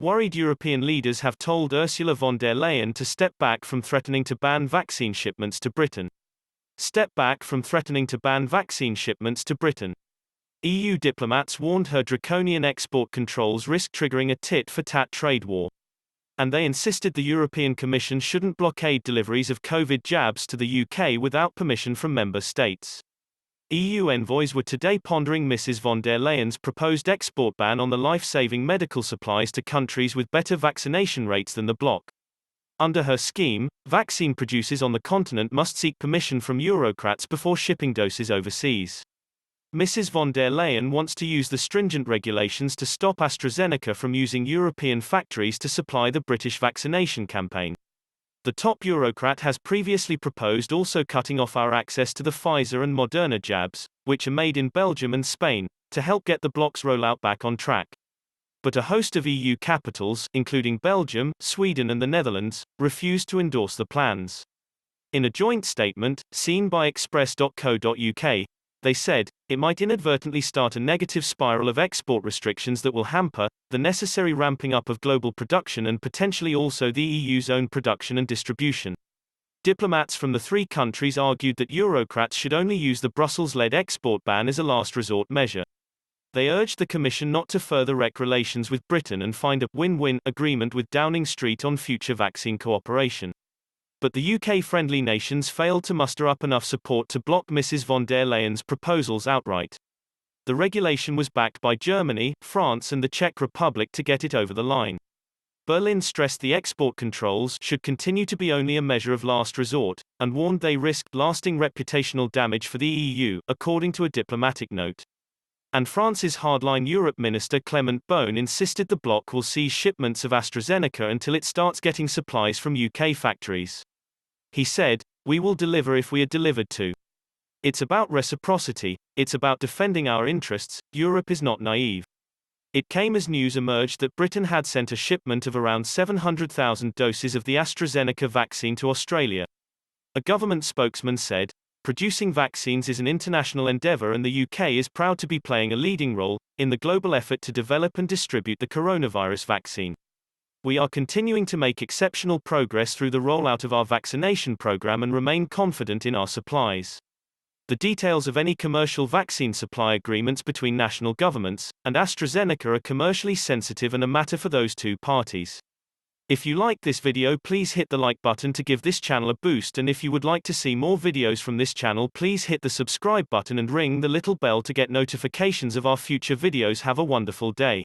Worried European leaders have told Ursula von der Leyen to step back from threatening to ban vaccine shipments to Britain. Step back from threatening to ban vaccine shipments to Britain. EU diplomats warned her draconian export controls risk triggering a tit-for-tat trade war. And they insisted the European Commission shouldn't blockade deliveries of COVID jabs to the UK without permission from member states. EU envoys were today pondering Mrs. von der Leyen's proposed export ban on the life-saving medical supplies to countries with better vaccination rates than the bloc. Under her scheme, vaccine producers on the continent must seek permission from Eurocrats before shipping doses overseas. Mrs. von der Leyen wants to use the stringent regulations to stop AstraZeneca from using European factories to supply the British vaccination campaign. The top Eurocrat has previously proposed also cutting off our access to the Pfizer and Moderna jabs, which are made in Belgium and Spain, to help get the bloc's rollout back on track. But a host of EU capitals, including Belgium, Sweden and the Netherlands, refused to endorse the plans. In a joint statement, seen by express.co.uk, they said, it might inadvertently start a negative spiral of export restrictions that will hamper the necessary ramping up of global production and potentially also the EU's own production and distribution. Diplomats from the three countries argued that Eurocrats should only use the Brussels-led export ban as a last resort measure. They urged the Commission not to further wreck relations with Britain and find a win-win agreement with Downing Street on future vaccine cooperation. But the UK-friendly nations failed to muster up enough support to block Mrs. von der Leyen's proposals outright. The regulation was backed by Germany, France and the Czech Republic to get it over the line. Berlin stressed the export controls should continue to be only a measure of last resort, and warned they risked lasting reputational damage for the EU, according to a diplomatic note. And France's hardline Europe minister Clement Beaune insisted the bloc will cease shipments of AstraZeneca until it starts getting supplies from UK factories. He said, "We will deliver if we are delivered to. It's about reciprocity, it's about defending our interests, Europe is not naive." It came as news emerged that Britain had sent a shipment of around 700,000 doses of the AstraZeneca vaccine to Australia. A government spokesman said, "Producing vaccines is an international endeavour and the UK is proud to be playing a leading role in the global effort to develop and distribute the coronavirus vaccine. We are continuing to make exceptional progress through the rollout of our vaccination program and remain confident in our supplies." The details of any commercial vaccine supply agreements between national governments and AstraZeneca are commercially sensitive and a matter for those two parties. If you liked this video, please hit the like button to give this channel a boost, and if you would like to see more videos from this channel, please hit the subscribe button and ring the little bell to get notifications of our future videos. Have a wonderful day.